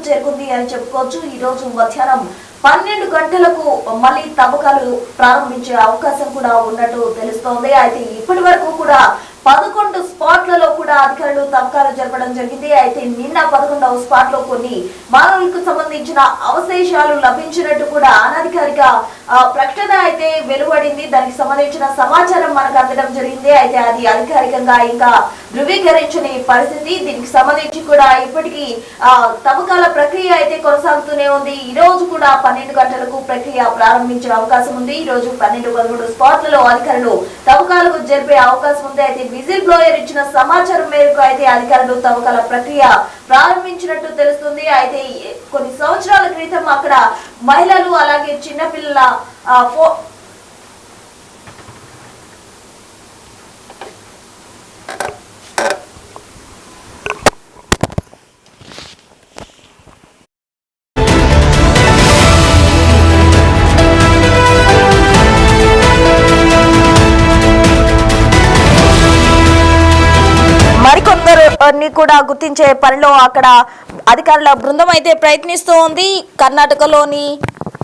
చేరుకుంది అని చెప్పుకోవచ్చు. ఈ రోజు మధ్యాహ్నం 12 గంటలకు మళ్ళీ తవ్వకాలు ప్రారంభించే అవకాశం కూడా ఉన్నట్టు తెలుస్తోంది. అయితే ఇప్పటి వరకు కూడా 11 స్పాట్లలో కూడా అధికారులు తవ్వకాలు జరపడం జరిగింది. అయితే నిన్న 11వ స్పాట్ లో కొన్ని మానవులకు సంబంధించిన అవశేషాలు లభించినట్టు కూడా అనధికారిక ప్రకటన అయితే వెలువడింది. దానికి సంబంధించిన సమాచారం మనకు అందడం జరిగింది. అయితే అది అధికారికంగా ఇంకా ధృవీకరించని పరిస్థితి. దీనికి సంబంధించి కూడా ఇప్పటికీ తవ్వకాల ప్రక్రియ అయితే కొనసాగుతూనే ఉంది. ఈ రోజు కూడా 12 గంటలకు ప్రక్రియ ప్రారంభించే అవకాశం ఉంది. ఈ రోజు 12-13 స్పాట్లలో అధికారులు తవ్వకాలకు జరిపే అవకాశం ఉంది. అయితే విజిల్ బ్లోయర్ ఇచ్చిన సమాచారం మేరకు అయితే అధికారులు తవ్వకాల ప్రక్రియ ప్రారంభించినట్టు తెలుస్తుంది. అయితే కొన్ని సంవత్సరాల క్రితం అక్కడ మహిళలు అలాగే చిన్నపిల్లల కూడా గుర్తించే పనిలో అక్కడ అధికారుల బృందం అయితే ప్రయత్నిస్తూ ఉంది. కర్ణాటకలోని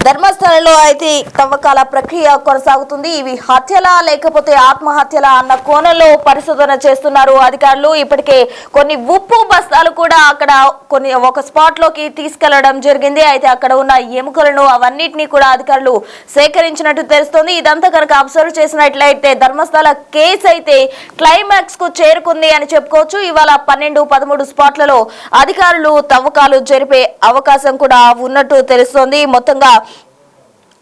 ధర్మస్థలలో అయితే తవ్వకాల ప్రక్రియ కొనసాగుతుంది. ఇవి హత్యలా లేకపోతే ఆత్మహత్యలా అన్న కోణంలో పరిశోధన చేస్తున్నారు అధికారులు. ఇప్పటికే కొన్ని ఉప్పు బస్తాలు కూడా అక్కడ ఒక స్పాట్ లోకి తీసుకెళ్లడం జరిగింది. అయితే అక్కడ ఉన్న ఎముకలను అవన్నిటినీ కూడా అధికారులు సేకరించినట్టు తెలుస్తోంది. ఇదంతా కనుక అబ్జర్వ్ చేసినట్లయితే ధర్మస్థల కేసు అయితే క్లైమాక్స్ కు చేరుకుంది అని చెప్పుకోవచ్చు. ఇవాళ 12-13 స్పాట్లలో అధికారులు తవ్వకాలు జరిపే అవకాశం కూడా ఉన్నట్టు తెలుస్తోంది. మొత్తంగా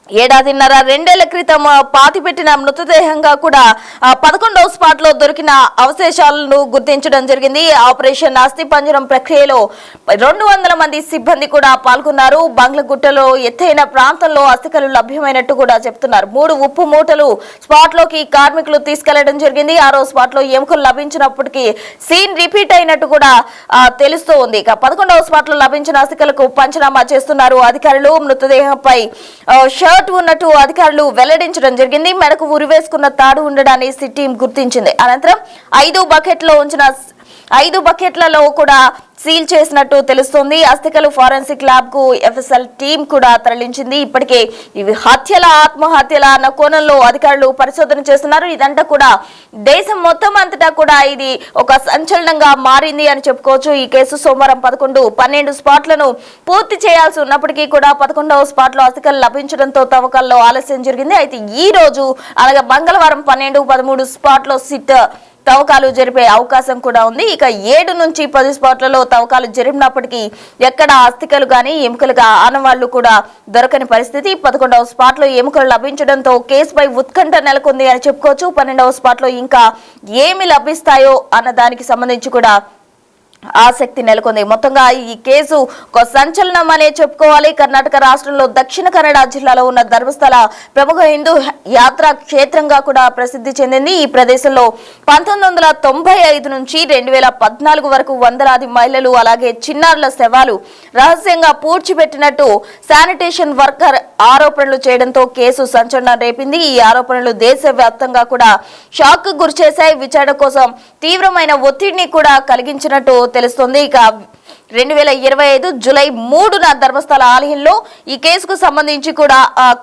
ఏడాదిన్నర 2 ఏళ్ల క్రితం పాతిపెట్టిన మృతదేహంగా కూడా 11వ స్పాట్ లో దొరికిన అవశేషాలను గుర్తించడం జరిగింది. ఆపరేషన్ అస్థిపంజరం ప్రక్రియలో 200 మంది సిబ్బంది కూడా పాల్గొన్నారు. బంగ్లగుట్టలో ఎత్తైన ప్రాంతంలో అస్థికలు లభ్యమైనట్టు కూడా చెప్తున్నారు. 3 ఉప్పు మూటలు స్పాట్ లోకి కార్మికులు తీసుకెళ్లడం జరిగింది. 6వ స్పాట్ లో ఎముకలు లభించినప్పటికీ సీన్ రిపీట్ అయినట్టు కూడా తెలుస్తూ ఉంది. ఇక 11వ స్పాట్ లో లభించిన అస్థికలకు పంచనామా చేస్తున్నారు అధికారులు. మృతదేహంపై షర్ట్ ఉన్నట్టు అధికారులు వెల్లడించడం జరిగింది. మెడకు ఉరివేసుకున్న తాడు ఉండడాన్ని సిట్ టీం గుర్తించింది. అనంతరం 5 బకెట్లలో కూడా సీల్ చేసినట్టు తెలుస్తోంది. అస్థికలు ఫారెన్సిక్ ల్యాబ్ కు ఎఫ్ఎస్ఎల్ టీం కూడా తరలించింది. ఇప్పటికే ఇవి హత్యల ఆత్మహత్యల అన్న కోణంలో అధికారులు పరిశోధన చేస్తున్నారు. ఇదంతా కూడా దేశం మొత్తం అంతటా కూడా ఇది ఒక సంచలనంగా మారింది అని చెప్పుకోవచ్చు. ఈ కేసు సోమవారం 11-12 స్పాట్లను పూర్తి చేయాల్సి ఉన్నప్పటికీ కూడా 11వ స్పాట్ లో అస్థికలు లభించడంతో తవ్వకాల్లో ఆలస్యం జరిగింది. అయితే ఈ రోజు అలాగే మంగళవారం 12-13 స్పాట్ లో సిట్ తవ్వకాలు జరిపే అవకాశం కూడా ఉంది. ఇక 7-10 స్పాట్లలో తవ్వకాలు జరిపినప్పటికీ ఎక్కడ అస్థికలు గానీ ఎముకలుగా ఆనవాళ్లు కూడా దొరకని పరిస్థితి. 11వ స్పాట్ లో ఎముకలు లభించడంతో కేసుపై ఉత్కంఠ నెలకొంది అని చెప్పుకోవచ్చు. 12వ స్పాట్ లో ఇంకా ఏమి లభిస్తాయో అన్న దానికి సంబంధించి కూడా ఆసక్తి నెలకొంది. మొత్తంగా ఈ కేసు ఒక సంచలనం అనే చెప్పుకోవాలి. కర్ణాటక రాష్ట్రంలో దక్షిణ కన్నడ జిల్లాలో ఉన్న ధర్మస్థల ప్రముఖ హిందూ యాత్రా క్షేత్రంగా కూడా ప్రసిద్ధి చెందింది. ఈ ప్రదేశంలో 1995 నుంచి 2014 వరకు వందలాది మహిళలు అలాగే చిన్నారుల శవాలు రహస్యంగా పూడ్చిపెట్టినట్టు శానిటేషన్ వర్కర్ ఆరోపణలు చేయడంతో కేసు సంచలనం రేపింది. ఈ ఆరోపణలు దేశవ్యాప్తంగా కూడా షాక్ గురి చేశాయి. విచారణ కోసం తీవ్రమైన ఒత్తిడిని కూడా కలిగించినట్టు తెలుస్తుంది. ఇక 2025 జూలై 3న ధర్మస్థల ఆలయంలో ఈ కేసుకు సంబంధించి కూడా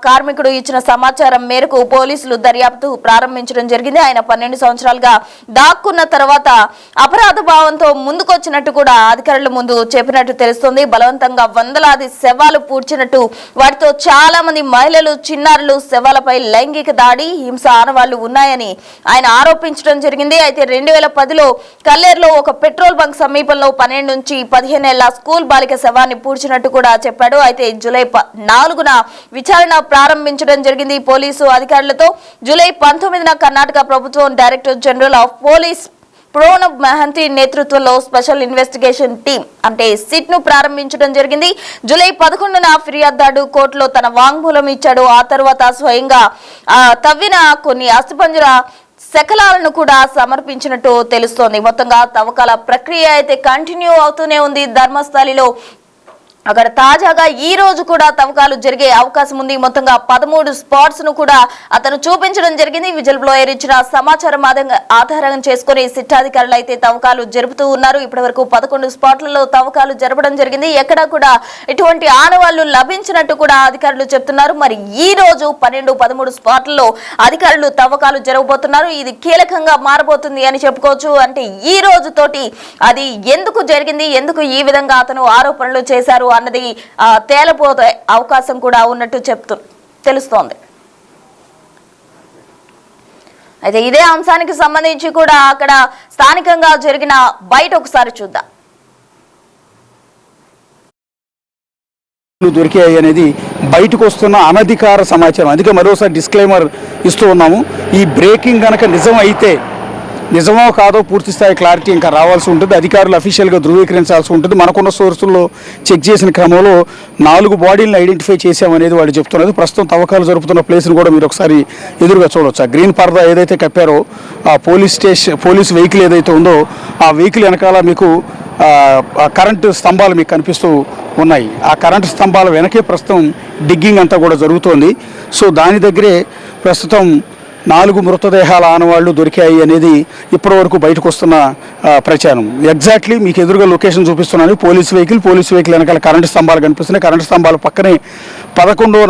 కార్మికుడు ఇచ్చిన సమాచారం మేరకు పోలీసులు దర్యాప్తు ప్రారంభించడం జరిగింది. ఆయన 12 సంవత్సరాలుగా దాక్కున్న తర్వాత అపరాధ భావంతో ముందుకొచ్చినట్టు కూడా అధికారుల ముందు చెప్పినట్టు తెలుస్తుంది. బలవంతంగా వందలాది శవాలు పూడ్చినట్టు, వాటితో చాలా మంది మహిళలు చిన్నారులు శవాలపై లైంగిక దాడి హింస ఆనవాళ్లు ఉన్నాయని ఆయన ఆరోపించడం జరిగింది. అయితే 2010లో కల్లేరులో ఒక పెట్రోల్ బంక్ సమీపంలో 12 నుంచి 15 ఏళ్ల స్కూల్ బాలిక శవాన్ని పూడ్చినట్టు కూడా చెప్పాడు. అయితే జూలై 4న విచారణ ప్రారంభించడం జరిగింది పోలీసు అధికారులతో. జూలై 19న కర్ణాటక ప్రభుత్వం director general of police Pranab Mahanti నేతృత్వంలో స్పెషల్ ఇన్వెస్టిగేషన్ టీం అంటే సిట్ ను ప్రారంభించడం జరిగింది. జూలై 11న ఫిర్యాదుదారు కోర్టులో తన వాంగ్మూలం ఇచ్చాడు. ఆ తర్వాత స్వయంగా తవ్విన కొన్ని అస్థిపంజర శకలాలను కూడా సమర్పించినట్టు తెలుస్తోంది. మొత్తంగా తవ్వకాల ప్రక్రియ అయితే కంటిన్యూ అవుతూనే ఉంది. ధర్మస్థలిలో అక్కడ తాజాగా ఈ రోజు కూడా తవ్వకాలు జరిగే అవకాశం ఉంది. మొత్తంగా 13 స్పాట్స్ ను కూడా అతను చూపించడం జరిగింది. విజిల్ బ్లోయర్ ఇచ్చిన సమాచారం ఆధారం చేసుకుని సిట్టాధికారులు అయితే తవ్వకాలు జరుపుతూ ఉన్నారు. ఇప్పటి వరకు 11 స్పాట్లలో తవ్వకాలు జరపడం జరిగింది. ఎక్కడా కూడా ఎటువంటి ఆనవాళ్లు లభించినట్టు కూడా అధికారులు చెప్తున్నారు. మరి ఈ రోజు 12-13 స్పాట్లలో అధికారులు తవ్వకాలు జరగబోతున్నారు. ఇది కీలకంగా మారబోతుంది అని చెప్పుకోవచ్చు. అంటే ఈ రోజు తోటి అది ఎందుకు జరిగింది, ఎందుకు ఈ విధంగా అతను ఆరోపణలు చేశారు అన్నది తేలపోతే అవకాశం కూడా ఉన్నట్టు తెలుస్తోంది. అయితే ఇదే అంశానికి సంబంధించి కూడా అక్కడ స్థానికంగా జరిగిన బయట ఒకసారి చూద్దాం. దొరికాయి అనేది బయటకు వస్తున్న అనధికార సమాచారం. అందుకే మరోసారి డిస్క్లైమర్ ఇస్తూ ఉన్నాము. ఈ బ్రేకింగ్ కనుక నిజం అయితే, నిజమో కాదో పూర్తి స్థాయి క్లారిటీ ఇంకా రావాల్సి ఉంటుంది. అధికారులు అఫీషియల్గా ధృవీకరించాల్సి ఉంటుంది. మనకున్న సోర్సుల్లో చెక్ చేసిన క్రమంలో 4 బాడీలను ఐడెంటిఫై చేశామనేది వాళ్ళు చెప్తున్నారు. ప్రస్తుతం తవ్వకాలు జరుపుతున్న ప్లేస్ను కూడా మీరు ఒకసారి ఎదురుగా చూడవచ్చు. ఆ గ్రీన్ పరదా ఏదైతే కప్పారో ఆ పోలీస్ వెహికల్ ఏదైతే ఉందో ఆ వెహికల్ వెనకాల మీకు కరెంటు స్తంభాలు మీకు కనిపిస్తూ ఉన్నాయి. ఆ కరెంటు స్తంభాల వెనకే ప్రస్తుతం డిగ్గింగ్ అంతా కూడా జరుగుతోంది. సో దాని దగ్గరే ప్రస్తుతం 4 మృతదేహాల ఆనవాళ్లు దొరికాయి అనేది ఇప్పటివరకు బయటకు వస్తున్న ప్రచారం. ఎగ్జాక్ట్లీ మీకు ఎదురుగా లొకేషన్ చూపిస్తున్నాను. పోలీస్ వెహికల్ వెనకాల కరెంటు స్తంభాలు కనిపిస్తున్నాయి. కరెంటు స్తంభాల పక్కనే 11వ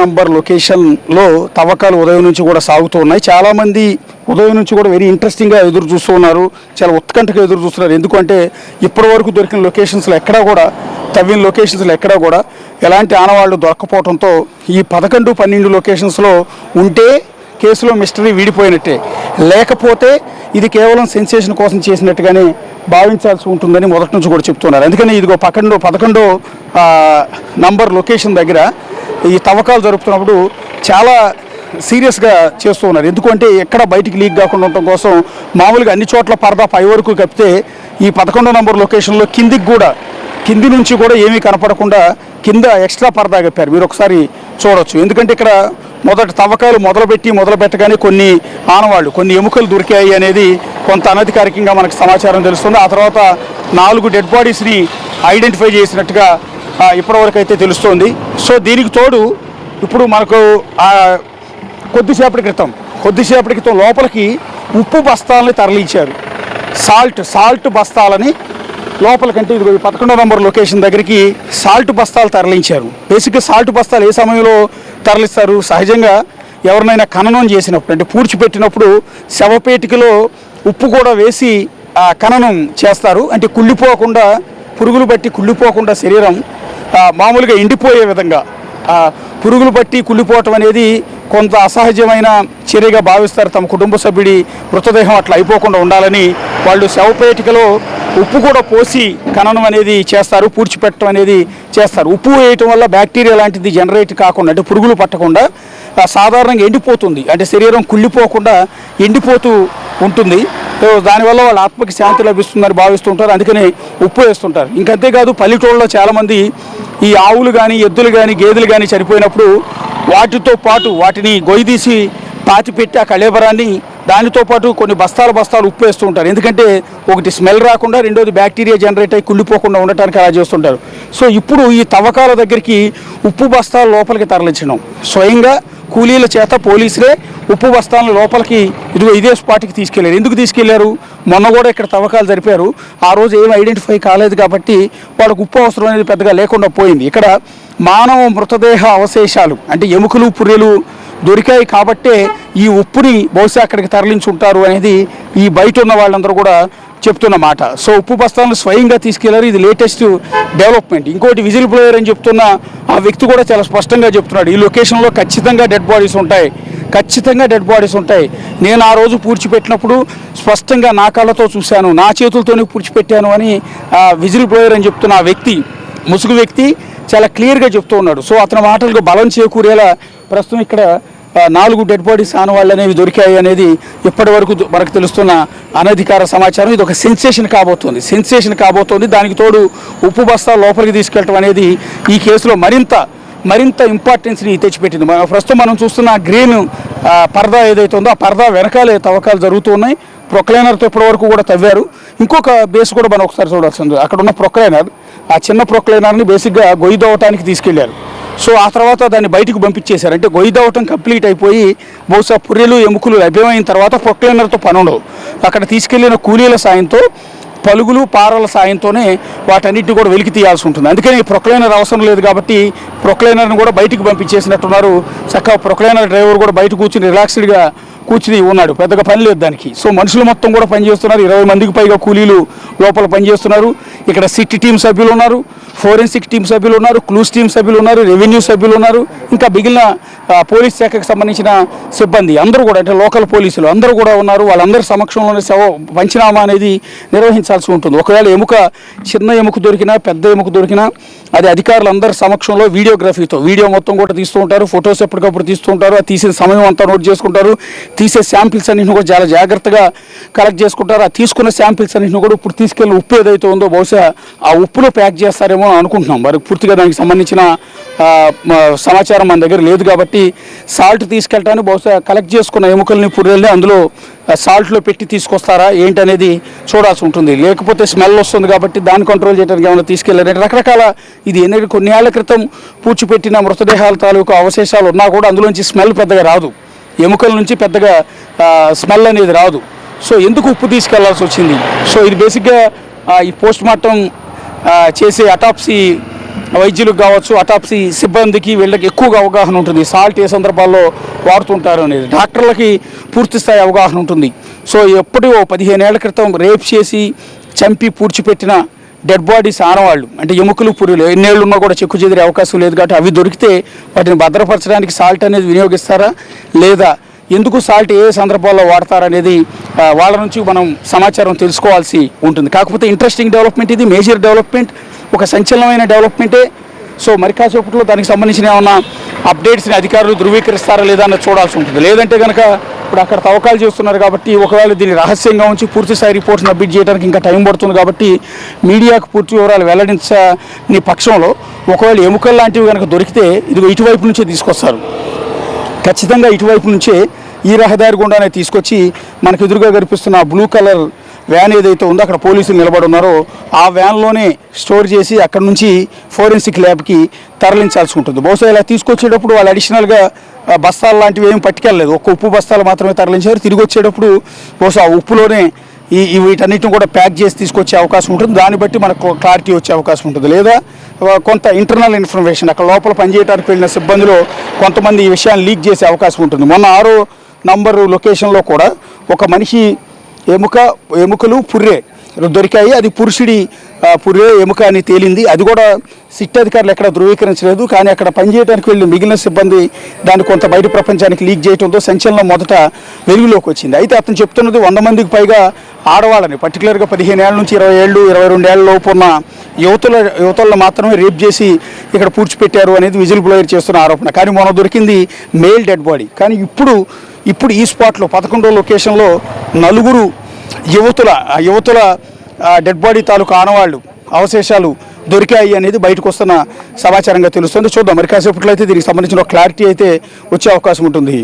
నంబర్ లొకేషన్లో తవ్వకాలు ఉదయం నుంచి కూడా సాగుతూ ఉన్నాయి. చాలామంది ఉదయం నుంచి కూడా వెరీ ఇంట్రెస్టింగ్గా ఎదురు చూస్తూ ఉన్నారు, చాలా ఉత్కంఠగా ఎదురు చూస్తున్నారు. ఎందుకంటే ఇప్పటివరకు దొరికిన లొకేషన్స్లో ఎక్కడా కూడా ఎలాంటి ఆనవాళ్లు దొరకపోవడంతో ఈ 11-12 లొకేషన్స్లో ఉంటే కేసులో మిస్టరీ వీడిపోయినట్టే, లేకపోతే ఇది కేవలం సెన్సేషన్ కోసం చేసినట్టుగానే భావించాల్సి ఉంటుందని మొదటి నుంచి కూడా చెప్తున్నారు. అందుకని ఇదిగో 11వ నంబర్ లొకేషన్ దగ్గర ఈ తవ్వకాలు జరుపుతున్నప్పుడు చాలా సీరియస్గా చేస్తూ ఉన్నారు. ఎందుకంటే ఎక్కడ బయటికి లీక్ కాకుండా ఉండటం కోసం మామూలుగా అన్ని చోట్ల పరదా పై వరకు కప్పితే ఈ 11వ నంబర్ లొకేషన్లో కింది నుంచి కూడా ఏమీ కనపడకుండా కింద ఎక్స్ట్రా పరదా కప్పారు. మీరు ఒకసారి చూడొచ్చు. ఎందుకంటే ఇక్కడ తవ్వకాలు మొదలు పెట్టగానే కొన్ని ఆనవాళ్లు, కొన్ని ఎముకలు దొరికాయి అనేది కొంత అనధికారికంగా మనకు సమాచారం తెలుస్తుంది. ఆ తర్వాత 4 డెడ్ బాడీస్ని ఐడెంటిఫై చేసినట్టుగా ఇప్పటివరకు అయితే తెలుస్తోంది. సో దీనికి తోడు ఇప్పుడు మనకు కొద్దిసేపటి క్రితం లోపలికి ఉప్పు బస్తాలని తరలించారు. సాల్ట్ బస్తాలని లోపలికంటే ఇది 11వ నంబర్ లొకేషన్ దగ్గరికి సాల్ట్ బస్తాలు తరలించారు. బేసిక్గా సాల్ట్ బస్తాలు ఏ సమయంలో తరలిస్తారు? సహజంగా ఎవరినైనా ఖననం చేసినప్పుడు, అంటే పూడ్చిపెట్టినప్పుడు శవపేటికలో ఉప్పు కూడా వేసి ఖననం చేస్తారు. అంటే పురుగులు బట్టి కుళ్ళిపోకుండా శరీరం మామూలుగా ఎండిపోయే విధంగా పురుగులు బట్టి కుళ్ళిపోవటం అనేది కొంత అసహజమైన చర్యగా భావిస్తారు. తమ కుటుంబ సభ్యుడి మృతదేహం అట్లా అయిపోకుండా ఉండాలని వాళ్ళు శవపేటికలో ఉప్పు కూడా పోసి ఖననం అనేది చేస్తారు, పూడ్చిపెట్టడం అనేది చేస్తారు. ఉప్పు వేయటం వల్ల బ్యాక్టీరియా లాంటిది జనరేట్ కాకుండా, అంటే పురుగులు పట్టకుండా సాధారణంగా ఎండిపోతుంది. అంటే శరీరం కుళ్ళిపోకుండా ఎండిపోతూ ఉంటుంది. దానివల్ల వాళ్ళ ఆత్మకి శాంతి లభిస్తుందని భావిస్తుంటారు. అందుకని ఉప్పు వేస్తుంటారు. ఇంకంతేకాదు పల్లెటూళ్ళలో చాలామంది ఈ ఆవులు కానీ, ఎద్దులు కానీ, గేదెలు కానీ చనిపోయినప్పుడు వాటితో పాటు వాటిని గొయ్యిదీసి పాతిపెట్టి ఆ కళేబరాన్ని దానితో పాటు కొన్ని బస్తాలు ఉప్పు వేస్తూ ఉంటారు. ఎందుకంటే ఒకటి స్మెల్ రాకుండా, రెండోది బ్యాక్టీరియా జనరేట్ అయ్యి కుళ్ళిపోకుండా ఉండటానికి అలా చేస్తుంటారు. సో ఇప్పుడు ఈ తవ్వకాల దగ్గరికి ఉప్పు బస్తాలు లోపలికి తరలించడం, స్వయంగా కూలీల చేత పోలీసులే ఉప్పు బస్తాలను లోపలికి ఇదే స్పాట్కి తీసుకెళ్లారు. ఎందుకు తీసుకెళ్లారు? మొన్న కూడా ఇక్కడ తవ్వకాలు జరిపారు. ఆ రోజు ఏమి ఐడెంటిఫై కాలేదు కాబట్టి వాళ్ళకు ఉప్పు అవసరం అనేది పెద్దగా లేకుండా పోయింది. ఇక్కడ మానవ మృతదేహ అవశేషాలు, అంటే ఎముకలు, పుర్రెలు దొరికాయి కాబట్టే ఈ ఉప్పుని బహుశా అక్కడికి తరలించుంటారు అనేది ఈ బయట ఉన్న వాళ్ళందరూ కూడా చెప్తున్న మాట. సో ఉప్పు బస్తాలను స్వయంగా తీసుకెళ్లారు. ఇది లేటెస్ట్ డెవలప్మెంట్. ఇంకోటి విజిల్ బ్లోయర్ అని చెప్తున్న ఆ వ్యక్తి కూడా చాలా స్పష్టంగా చెప్తున్నాడు, ఈ లొకేషన్లో ఖచ్చితంగా డెడ్ బాడీస్ ఉంటాయి. నేను ఆ రోజు పూడ్చిపెట్టినప్పుడు స్పష్టంగా నా కళ్ళతో చూశాను, నా చేతులతోనే పూడ్చిపెట్టాను అని విజిల్ బ్లోయర్ అని చెప్తున్న ఆ వ్యక్తి, ముసుగు వ్యక్తి చాలా క్లియర్గా చెప్తూ ఉన్నాడు. సో అతని మాటలకు బలం చేకూరేలా ప్రస్తుతం ఇక్కడ 4 డెడ్ బాడీస్ ఆనవాళ్ళు అనేవి దొరికాయి అనేది ఇప్పటి వరకు మనకు తెలుస్తున్న అనధికార సమాచారం. ఇది ఒక సెన్సేషన్ కాబోతోంది. దానికి తోడు ఉప్పు బస్తా లోపలికి తీసుకెళ్ళటం అనేది ఈ కేసులో మరింత ఇంపార్టెన్స్ని తెచ్చిపెట్టింది. ప్రస్తుతం మనం చూస్తున్న గ్రీన్ పరదా ఏదైతే ఉందో ఆ పరదా వెనకాలే తవ్వకాలు జరుగుతూ ఉన్నాయి. ప్రొక్లైనర్తో ఇప్పటి వరకు కూడా తవ్వారు. ఇంకొక బేస్ కూడా మనం ఒకసారి చూడాల్సింది. అక్కడ ఉన్న ప్రొక్లైనర్, ఆ చిన్న ప్రొక్లైనర్ని బేసిక్గా గొయ్యి దవ్వటానికి తీసుకెళ్లారు. సో ఆ తర్వాత దాన్ని బయటకు పంపించేశారు. అంటే గొయ్యి దవ్వటం కంప్లీట్ అయిపోయి బహుశా పుర్రెలు ఎముకలు లభ్యమైన తర్వాత ప్రొక్లైనర్తో పని ఉండదు. అక్కడ తీసుకెళ్లిన కూలీల సాయంతో, పలుగులు పారల సాయంతోనే వాటన్నిటిని కూడా వెలికి తీయాల్సి ఉంటుంది. అందుకని ప్రొక్లైనర్ అవసరం లేదు కాబట్టి ప్రొక్లైనర్ని కూడా బయటికి పంపించేసినట్టున్నారు. చక్కగా ప్రొక్లైనర్ డ్రైవర్ కూడా బయట కూర్చుని రిలాక్స్డ్గా కూర్చుని ఉన్నాడు, పెద్దగా పని లేదు దానికి. సో మనుషులు మొత్తం కూడా పనిచేస్తున్నారు. 20 మందికి పైగా కూలీలు లోపల పనిచేస్తున్నారు. ఇక్కడ సిట్ టీం సభ్యులు ఉన్నారు, ఫోరెన్సిక్ టీం సభ్యులు ఉన్నారు, క్లూస్ టీం సభ్యులు ఉన్నారు, రెవెన్యూ సభ్యులు ఉన్నారు, ఇంకా మిగిలిన పోలీస్ శాఖకు సంబంధించిన సిబ్బంది అందరూ కూడా, అంటే లోకల్ పోలీసులు అందరూ కూడా ఉన్నారు. వాళ్ళందరి సమక్షంలోనే పంచనామా అనేది నిర్వహించాల్సి ఉంటుంది. ఒకవేళ ఎముక, చిన్న ఎముక దొరికినా, పెద్ద ఎముక దొరికినా అది అధికారులందరి సమక్షంలో వీడియోగ్రఫీతో వీడియో మొత్తం కూడా తీస్తూ ఉంటారు. ఫొటోస్ ఎప్పటికప్పుడు తీస్తూ ఉంటారు. ఆ తీసిన సమయం అంతా నోట్ చేసుకుంటారు. తీసే శాంపిల్స్ అన్నింటిని కూడా చాలా జాగ్రత్తగా కలెక్ట్ చేసుకుంటారు. ఆ తీసుకున్న శాంపిల్స్ అన్నింటిని కూడా ఇప్పుడు తీసుకెళ్ళిన ఉప్పు ఏదైతే ఉందో బహుశా ఆ ఉప్పులో ప్యాక్ చేస్తారేమో అనుకుంటున్నాం. మరి పూర్తిగా దానికి సంబంధించిన సమాచారం మన దగ్గర లేదు కాబట్టి సాల్ట్ తీసుకెళ్ళటానికి బహుశా కలెక్ట్ చేసుకున్న ఎముకల్ని, పుర్రెల్ని అందులో సాల్ట్లో పెట్టి తీసుకొస్తారా ఏంటనేది చూడాల్సి ఉంటుంది. లేకపోతే స్మెల్ వస్తుంది కాబట్టి దాన్ని కంట్రోల్ చేయడానికి ఏమైనా తీసుకెళ్ళారంటే రకరకాల, ఇది కొన్ని ఏళ్ల క్రితం పూడ్చిపెట్టిన మృతదేహాల తాలూకు అవశేషాలు ఉన్నా కూడా అందులోంచి స్మెల్ పెద్దగా రాదు. ఎముకల నుంచి పెద్దగా స్మెల్ అనేది రాదు. సో ఎందుకు ఉప్పు తీసుకెళ్లాల్సి వచ్చింది? సో ఇది బేసిక్గా ఈ పోస్ట్ మార్టం చేసే అటాప్సీ వైద్యులకు కావచ్చు, అటాప్సీ సిబ్బందికి వీళ్ళకి ఎక్కువగా అవగాహన ఉంటుంది. సాల్ట్ ఏ సందర్భాల్లో వాడుతుంటారు అనేది డాక్టర్లకి పూర్తి స్థాయి అవగాహన ఉంటుంది. సో ఎప్పుడో 15 ఏళ్ల క్రితం రేప్ చేసి చంపి పూడ్చిపెట్టిన డెడ్ బాడీస్ ఆనవాళ్ళు, అంటే ఎముకలు, పుర్రెలు ఎన్నేళ్ళు ఉన్నా కూడా చెక్కు చెదిరే అవకాశం లేదు కాబట్టి అవి దొరికితే వాటిని భద్రపరచడానికి సాల్ట్ అనేది వినియోగిస్తారా లేదా, ఎందుకు సాల్ట్ ఏ సందర్భాల్లో వాడతారనేది వాళ్ళ నుంచి మనం సమాచారం తెలుసుకోవాల్సి ఉంటుంది. కాకపోతే ఇంట్రెస్టింగ్ డెవలప్మెంట్, ఇది మేజర్ డెవలప్మెంట్, ఒక సంచలనమైన డెవలప్మెంటే. సో మరి కాసేపట్లో దానికి సంబంధించిన ఏమన్నా అప్డేట్స్ని అధికారులు ధృవీకరిస్తారా లేదా అన్నది చూడాల్సి ఉంటుంది. లేదంటే కనుక ఇప్పుడు అక్కడ తవ్వకాలు చేస్తున్నారు కాబట్టి ఒకవేళ దీన్ని రహస్యంగా ఉంచి పూర్తి స్థాయి రిపోర్ట్స్ సబ్మిట్ చేయడానికి ఇంకా టైం పడుతుంది కాబట్టి మీడియాకు పూర్తి వివరాలు వెల్లడించని పక్షంలో ఒకవేళ ఎముకలు లాంటివి కనుక దొరికితే ఇదిగో ఇటువైపు నుంచే తీసుకొస్తారు. ఖచ్చితంగా ఇటువైపు నుంచే ఈ రహదారి గుండానే తీసుకొచ్చి మనకు ఎదురుగా కనిపిస్తున్న బ్లూ కలర్ వ్యాన్ ఏదైతే ఉందో అక్కడ పోలీసులు నిలబడి ఉన్నారో ఆ వ్యాన్లోనే స్టోర్ చేసి అక్కడ నుంచి ఫోరెన్సిక్ ల్యాబ్కి తరలించాల్సి ఉంటుంది. బహుశా ఇలా తీసుకొచ్చేటప్పుడు వాళ్ళు అడిషనల్గా బస్తాలు లాంటివి ఏమి పట్టుకెళ్ళలేదు, ఒక్క ఉప్పు బస్తాలు మాత్రమే తరలించారు. తిరిగి వచ్చేటప్పుడు బహుశా ఆ ఉప్పులోనే వీటన్నిటిని కూడా ప్యాక్ చేసి తీసుకొచ్చే అవకాశం ఉంటుంది. దాన్ని బట్టి మనకు క్లారిటీ వచ్చే అవకాశం ఉంటుంది. లేదా కొంత ఇంటర్నల్ ఇన్ఫర్మేషన్ అక్కడ లోపల పనిచేయడానికి వెళ్ళిన సిబ్బందిలో కొంతమంది ఈ విషయాన్ని లీక్ చేసే అవకాశం ఉంటుంది. మొన్న 6వ నంబరు లొకేషన్లో కూడా ఒక మనిషి ఎముకలు, పుర్రె దొరికాయి. అది పురుషుడి పుర్రె, ఎముక అని తేలింది. అది కూడా సిట్ అధికారులు ఎక్కడ ధృవీకరించలేదు. కానీ అక్కడ పనిచేయడానికి వెళ్ళిన మిగిలిన సిబ్బంది దాన్ని కొంత బయట ప్రపంచానికి లీక్ చేయడంతో సంచలనం మొదట వెలుగులోకి వచ్చింది. అయితే అతను చెప్తున్నది 100 మందికి పైగా ఆడవాళ్ళని, పర్టికులర్గా 15 ఏళ్ళ నుంచి 20 ఏళ్ళు 22 ఏళ్ళ లోపు ఉన్న యువతలను మాత్రమే రేప్ చేసి ఇక్కడ పూడ్చిపెట్టారు అనేది విజిల్ బ్లోయర్ చేస్తున్న ఆరోపణ. కానీ మొన్న దొరికింది మేల్ డెడ్ బాడీ. కానీ ఇప్పుడు ఈ స్పాట్లో 11వ లొకేషన్లో 4 యువతుల డెడ్ బాడీ తాలూకు ఆనవాళ్ళు, అవశేషాలు దొరికాయి అనేది బయటకు వస్తున్న సమాచారంగా తెలుస్తుంది. చూద్దాం మరి కాసేపట్లో అయితే దీనికి సంబంధించిన క్లారిటీ అయితే వచ్చే అవకాశం ఉంటుంది.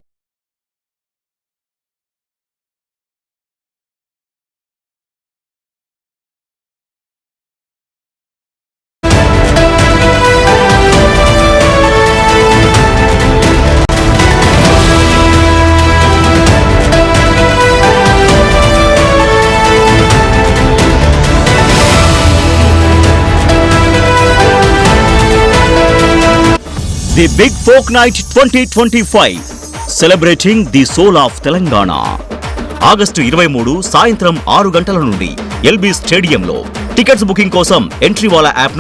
The Big Folk Night 2025 celebrating the soul of Telangana. August 23 సాయంత్రం 6 గంటల నుండి ఎల్బీ స్టేడియంలో. టికెట్స్ బుకింగ్ కోసం ఎంట్రీ వాలా యాప్